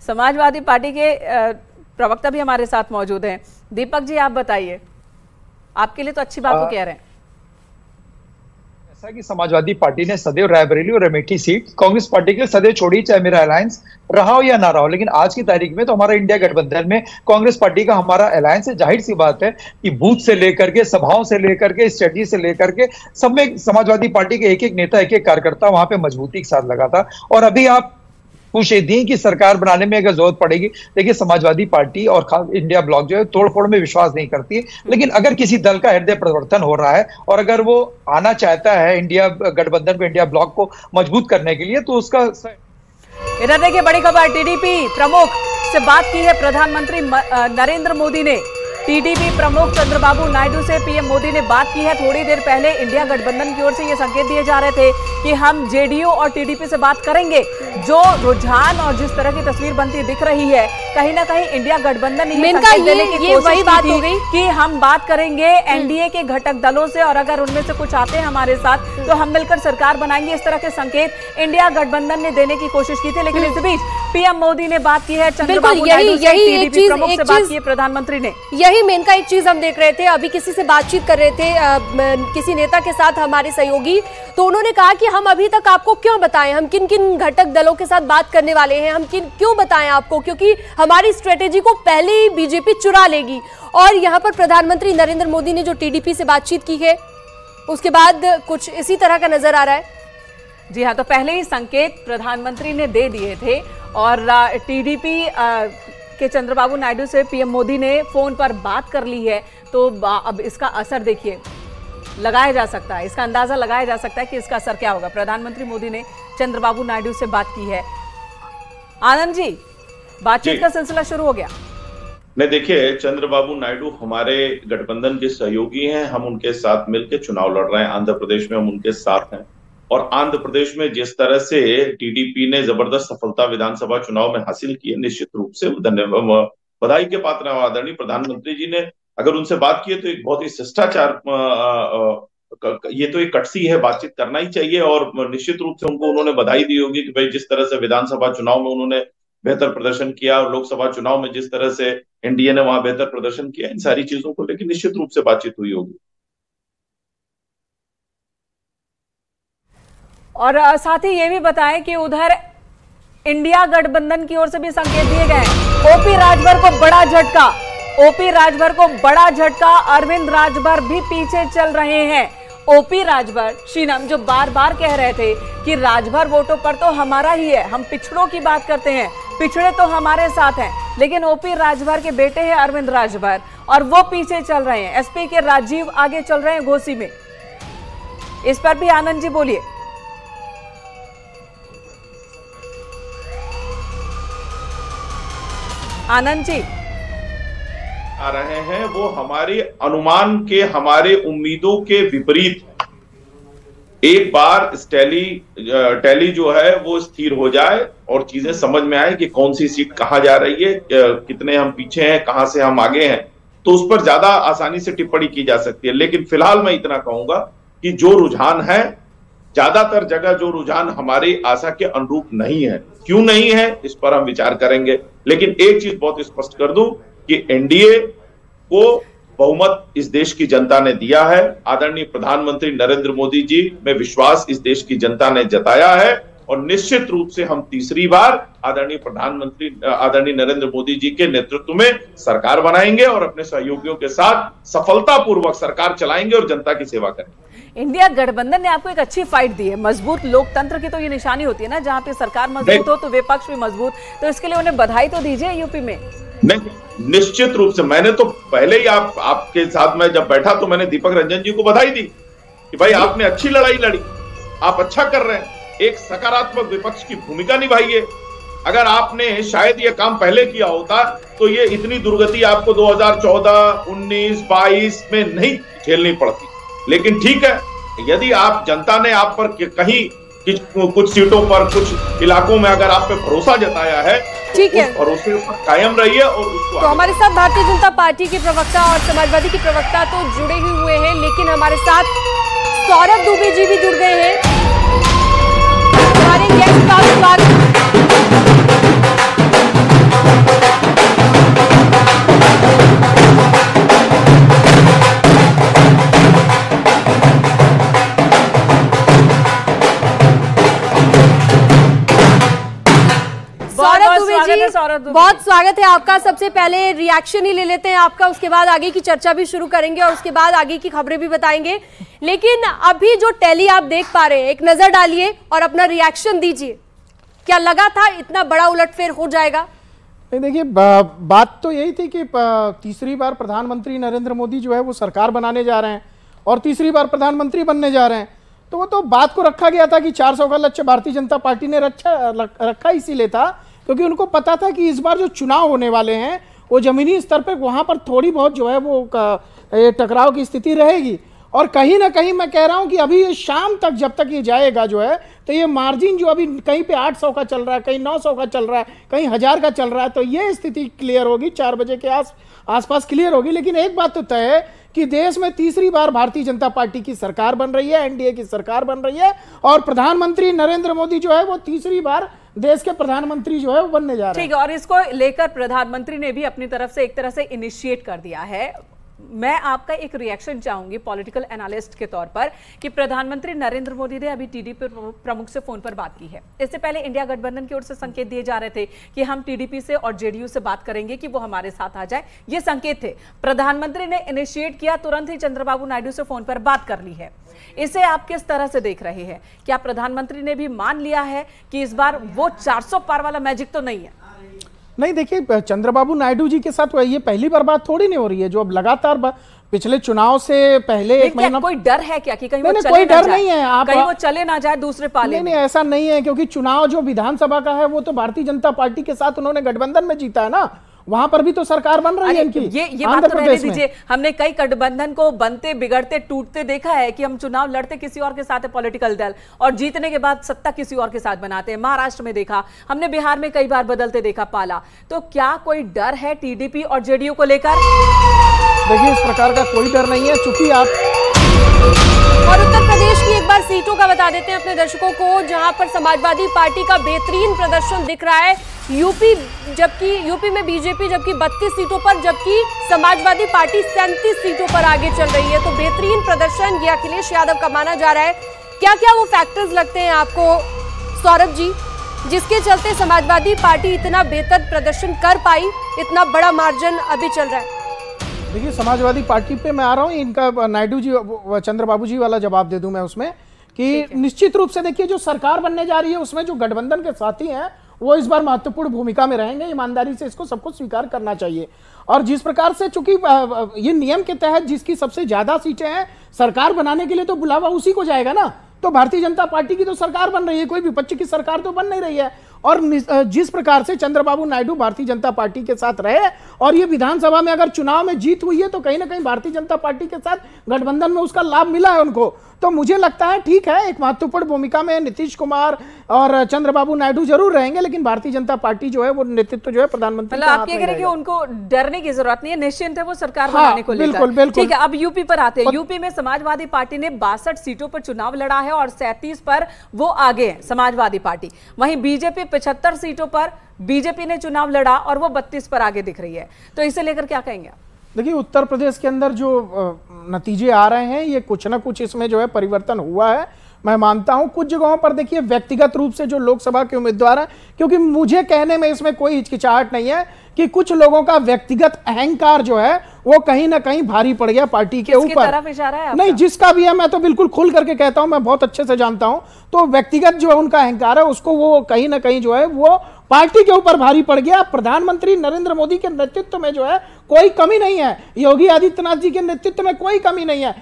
Samajwadi party के प्रवक्ता भी हमारे साथ मौजूद हैं। दीपक जी, आप बताइए, आपके लिए तो अच्छी बात वो कह रहे हैं। ऐसा कि समाजवादी पार्टी ने सदैव रायबरेली और अमेठी सीट कांग्रेस पार्टी के लिए सदैव छोड़ी, चाहे मेरा अलायंस रहा हो या ना रहा हो। लेकिन आज की तारीख में तो हमारा इंडिया गठबंधन में कांग्रेस पार्टी का हमारा अलायंस है। जाहिर सी बात है कि बूथ से लेकर के, सभाओं से लेकर के, स्ट्रेटजी से लेकर के, सब में समाजवादी पार्टी के एक एक नेता, एक एक कार्यकर्ता वहां पे मजबूती के साथ लगा था। और अभी आप पूछ दी कि सरकार बनाने में अगर जरूरत पड़ेगी, देखिए समाजवादी पार्टी और खास इंडिया ब्लॉक जो है तोड़फोड़ में विश्वास नहीं करती है। लेकिन अगर किसी दल का हृदय परिवर्तन हो रहा है और अगर वो आना चाहता है इंडिया गठबंधन को, इंडिया ब्लॉक को मजबूत करने के लिए, तो उसका इधर देखिए बड़ी खबर, टीडीपी प्रमुख से बात की है प्रधानमंत्री नरेंद्र मोदी ने। टीडीपी प्रमुख चंद्रबाबू नायडू से पीएम मोदी ने बात की है। थोड़ी देर पहले इंडिया गठबंधन की ओर से ये संकेत दिए जा रहे थे कि हम जेडीयू और टीडीपी से बात करेंगे। जो रुझान और जिस तरह की तस्वीर बनती दिख रही है, कहीं ना कहीं इंडिया गठबंधन ने संकेत देने की कोशिश की थी कि हम बात करेंगे एनडीए के घटक दलों से और अगर उनमें से कुछ आते हैं हमारे साथ तो हम मिलकर सरकार बनाएंगे। इस तरह के संकेत इंडिया गठबंधन ने देने की कोशिश की थी। लेकिन इस बीच पीएम मोदी ने बात की है, चंद्रबाबू नायडू से, टीडीपी प्रमुख से बात की है प्रधानमंत्री ने। यही मेन का एक चीज हम देख रहे थे, अभी किसी से बातचीत कर रहे थे किसी नेता के साथ, हमारे सहयोगी, तो उन्होंने कहा कि हम अभी तक आपको क्यों बताएं, हम किन किन घटक दलों के साथ बात करने वाले हैं, हम क्यों बताएं आपको, क्योंकि हमारी स्ट्रेटेजी को पहले ही बीजेपी चुरा लेगी। और यहाँ पर प्रधानमंत्री नरेंद्र मोदी ने जो टीडीपी से बातचीत की है उसके बाद कुछ इसी तरह का नजर आ रहा है। जी हाँ, तो पहले ही संकेत प्रधानमंत्री ने दे दिए थे और टीडीपी के चंद्रबाबू नायडू से पीएम मोदी ने फोन पर बात कर ली है। तो अब इसका असर देखिए लगाया जा सकता है, इसका अंदाजा लगाया जा सकता है कि इसका असर क्या होगा। प्रधानमंत्री मोदी ने चंद्रबाबू नायडू से बात की है। आनंद जी, बातचीत का सिलसिला शुरू हो गया। नहीं, देखिए चंद्रबाबू नायडू हमारे गठबंधन के सहयोगी हैं, हम उनके साथ मिलकर चुनाव लड़ रहे हैं। आंध्र प्रदेश में हम उनके साथ हैं और आंध्र प्रदेश में जिस तरह से टीडीपी ने जबरदस्त सफलता विधानसभा चुनाव में हासिल की है, निश्चित रूप से धन्यवाद, बधाई के पात्र हैं। आदरणीय प्रधानमंत्री जी ने अगर उनसे बात की है तो एक बहुत ही शिष्टाचार, ये तो एक कटसी है, बातचीत करना ही चाहिए। और निश्चित रूप से उनको उन्होंने बधाई दी होगी कि भाई जिस तरह से विधानसभा चुनाव में उन्होंने बेहतर प्रदर्शन किया और लोकसभा चुनाव में जिस तरह से एनडीए ने वहां बेहतर प्रदर्शन किया, इन सारी चीजों को लेकर निश्चित रूप से बातचीत हुई होगी। और साथ ही ये भी बताएं कि उधर इंडिया गठबंधन की ओर से भी संकेत दिए गए हैं। ओपी राजभर को बड़ा झटका, ओपी राजभर को बड़ा झटका, अरविंद राजभर भी पीछे चल रहे हैं। ओपी राजभर, शीनम जो बार बार कह रहे थे कि राजभर वोटों पर तो हमारा ही है, हम पिछड़ों की बात करते हैं, पिछड़े तो हमारे साथ हैं, लेकिन ओपी राजभर के बेटे हैं अरविंद राजभर और वो पीछे चल रहे हैं। एसपी के राजीव आगे चल रहे हैं घोसी में। इस पर भी आनंद जी बोलिए। आनंद जी, आ रहे हैं वो हमारे अनुमान के, हमारे उम्मीदों के विपरीत। एक बार टैली जो है वो स्थिर हो जाए और चीजें समझ में आए कि कौन सी सीट कहां जा रही है, कितने हम पीछे हैं, कहां से हम आगे हैं, तो उस पर ज्यादा आसानी से टिप्पणी की जा सकती है। लेकिन फिलहाल मैं इतना कहूंगा कि जो रुझान है, ज्यादातर जगह जो रुझान हमारी आशा के अनुरूप नहीं है। क्यों नहीं है, इस पर हम विचार करेंगे। लेकिन एक चीज बहुत स्पष्ट कर दूं कि एनडीए को बहुमत इस देश की जनता ने दिया है। आदरणीय प्रधानमंत्री नरेंद्र मोदी जी में विश्वास इस देश की जनता ने जताया है और निश्चित रूप से हम तीसरी बार आदरणीय नरेंद्र मोदी जी के नेतृत्व में सरकार बनाएंगे और अपने सहयोगियों के साथ सफलतापूर्वक सरकार चलाएंगे और जनता की सेवा करेंगे। इंडिया गठबंधन ने आपको एक अच्छी फाइट दी है। मजबूत लोकतंत्र की तो ये निशानी होती है ना, जहां पे सरकार मजबूत हो तो विपक्ष भी मजबूत, तो इसके लिए उन्हें बधाई तो दीजिए यूपी में। नहीं, निश्चित रूप से मैंने तो पहले ही आपके साथ में जब बैठा तो मैंने दीपक रंजन जी को बधाई दी कि भाई आपने अच्छी लड़ाई लड़ी, आप अच्छा कर रहे हैं, एक सकारात्मक विपक्ष की भूमिका निभाई है। अगर आपने शायद ये काम पहले किया होता तो ये इतनी दुर्गति आपको 2014, 19, 22 में नहीं झेलनी पड़ती। लेकिन ठीक है, यदि आप जनता ने आप पर कहीं कुछ सीटों पर, कुछ इलाकों में अगर आप पे भरोसा जताया है, ठीक है, उस भरोसे पर कायम रहिए और उसको। तो हमारे साथ भारतीय जनता पार्टी के प्रवक्ता और समाजवादी के प्रवक्ता तो जुड़े ही हुए हैं, लेकिन हमारे साथ सौरभ दुबे जी भी जुड़ गए हैं। हमारे गेस्ट का स्वागत सौरभ दुबे जी, बहुत स्वागत है आपका। सबसे पहले रिएक्शन ही ले लेते हैं आपका, उसके बाद आगे की चर्चा भी शुरू करेंगे और उसके बाद आगे की खबरें भी बताएंगे। लेकिन अभी जो टैली आप देख पा रहे हैं, एक नजर डालिए और अपना रिएक्शन दीजिए। क्या लगा था इतना बड़ा उलटफेर हो जाएगा? नहीं, देखिए बात तो यही थी कि तीसरी बार प्रधानमंत्री नरेंद्र मोदी जो है वो सरकार बनाने जा रहे हैं और तीसरी बार प्रधानमंत्री बनने जा रहे हैं। तो वो तो बात को रखा गया था कि 400 का लक्ष्य भारतीय जनता पार्टी ने रखा इसीलिए था क्योंकि उनको पता था कि इस बार जो चुनाव होने वाले हैं वो जमीनी स्तर पर वहाँ पर थोड़ी बहुत जो है वो टकराव की स्थिति रहेगी। और कहीं ना कहीं मैं कह रहा हूं कि अभी ये शाम तक जब तक ये जाएगा जो है तो ये मार्जिन जो अभी कहीं पे 800 का चल रहा है, कहीं 900 का चल रहा है, कहीं 1000 का चल रहा है, तो ये स्थिति क्लियर होगी 4 बजे के आसपास क्लियर होगी। लेकिन एक बात तो तय है कि देश में तीसरी बार भारतीय जनता पार्टी की सरकार बन रही है, एनडीए की सरकार बन रही है और प्रधानमंत्री नरेंद्र मोदी जो है वो तीसरी बार देश के प्रधानमंत्री जो है वो बनने जा रहे हैं। ठीक है, और इसको लेकर प्रधानमंत्री ने भी अपनी तरफ से एक तरह से इनिशिएट कर दिया है। मैं आपका एक रिएक्शन चाहूंगी पॉलिटिकल एनालिस्ट के तौर पर कि प्रधानमंत्री नरेंद्र मोदी ने अभी टीडीपी प्रमुख से फोन पर बात की है। इससे पहले इंडिया गठबंधन की ओर से संकेत दिए जा रहे थे कि हम टीडीपी से और जेडीयू से बात करेंगे कि वो हमारे साथ आ जाए, ये संकेत थे। प्रधानमंत्री ने इनिशिएट किया, तुरंत ही चंद्रबाबू नायडू से फोन पर बात कर ली है। इसे आप किस तरह से देख रहे हैं? क्या प्रधानमंत्री ने भी मान लिया है कि इस बार वो 400 पार वाला मैजिक तो नहीं है? नहीं, देखिए चंद्रबाबू नायडू जी के साथ ये पहली बार बात थोड़ी नहीं हो रही है। जो अब लगातार पिछले चुनाव से पहले एक महीना कोई डर है क्या कि कहीं वो चले कोई ना डर जाए? नहीं है, आप कहीं वो चले ना जाए दूसरे पाले में? नहीं, ऐसा नहीं है क्योंकि चुनाव जो विधानसभा का है वो तो भारतीय जनता पार्टी के साथ उन्होंने गठबंधन में जीता है ना, वहां पर भी तो सरकार बन रही है इनकी। ये बात तो रहने दीजिए, हमने कई गठबंधन को बनते बिगड़ते टूटते देखा है कि हम चुनाव लड़ते किसी और के साथ है पॉलिटिकल दल और जीतने के बाद सत्ता किसी और के साथ बनाते हैं। महाराष्ट्र में देखा हमने, बिहार में कई बार बदलते देखा पाला। तो क्या कोई डर है टीडीपी और जेडीयू को लेकर? देखिए इस प्रकार का कोई डर नहीं है, चूंकि आप और उत्तर प्रदेश की एक बार सीटों का बता देते हैं अपने दर्शकों को, जहां पर समाजवादी पार्टी का बेहतरीन प्रदर्शन दिख रहा है। यूपी में बीजेपी जबकि 32 सीटों पर, जबकि समाजवादी पार्टी 37 सीटों पर आगे चल रही है। तो बेहतरीन प्रदर्शन ये अखिलेश यादव का माना जा रहा है। क्या क्या वो फैक्टर्स लगते हैं आपको सौरभ जी, जिसके चलते समाजवादी पार्टी इतना बेहतर प्रदर्शन कर पाई, इतना बड़ा मार्जिन अभी चल रहा है? देखिए समाजवादी पार्टी पे मैं आ रहा हूँ, इनका नायडू जी चंद्रबाबू जी वाला जवाब दे दूं मैं उसमें कि निश्चित रूप से देखिए जो सरकार बनने जा रही है उसमें जो गठबंधन के साथी हैं वो इस बार महत्वपूर्ण भूमिका में रहेंगे। ईमानदारी से इसको सबको स्वीकार करना चाहिए। और जिस प्रकार से चूंकि ये नियम के तहत जिसकी सबसे ज्यादा सीटें हैं सरकार बनाने के लिए तो बुलावा उसी को जाएगा ना। तो भारतीय जनता पार्टी की तो सरकार बन रही है, कोई विपक्ष की सरकार तो बन नहीं रही है। और जिस प्रकार से चंद्रबाबू नायडू भारतीय जनता पार्टी के साथ रहे और ये विधानसभा में अगर चुनाव में जीत हुई है तो कहीं ना कहीं भारतीय जनता पार्टी के साथ गठबंधन में उसका लाभ मिला है उनको। तो मुझे लगता है ठीक है, एक महत्वपूर्ण भूमिका में नीतीश कुमार और चंद्रबाबू नायडू जरूर रहेंगे, लेकिन भारतीय जनता पार्टी जो है वो नेतृत्व जो है प्रधानमंत्री मतलब आप ये कह रहे हैं कि उनको डरने की जरूरत नहीं है, निश्चिंत है वो सरकार बनाने को लेकर। बिल्कुल। ठीक है, अब यूपी पर आते हैं। यूपी में समाजवादी पार्टी ने 62 सीटों पर चुनाव लड़ा है और 37 पर वो आगे है समाजवादी पार्टी। वहीं बीजेपी 75 सीटों पर बीजेपी ने चुनाव लड़ा और वो 32 पर आगे दिख रही है। तो इसे लेकर क्या कहेंगे? देखिए उत्तर प्रदेश के अंदर जो नतीजे आ रहे हैं ये कुछ ना कुछ इसमें जो है परिवर्तन हुआ है, मैं मानता हूं। कुछ जगहों पर देखिए व्यक्तिगत रूप से जो लोकसभा के उम्मीदवार हैं, क्योंकि मुझे कहने में इसमें कोई हिचकिचाहट नहीं है कि कुछ लोगों का व्यक्तिगत अहंकार जो है वो कहीं ना कहीं भारी पड़ गया पार्टी के ऊपर। तरफ इशारा है आपका? नहीं, जिसका भी है मैं तो बिल्कुल खुल करके कहता हूं, मैं बहुत अच्छे से जानता हूं। तो व्यक्तिगत जो है उनका अहंकार है उसको वो कहीं ना कहीं जो है वो पार्टी के ऊपर भारी पड़ गया। प्रधानमंत्री नरेंद्र मोदी के नेतृत्व में जो है कोई कमी नहीं है, योगी आदित्यनाथ जी के नेतृत्व में कोई कमी नहीं है।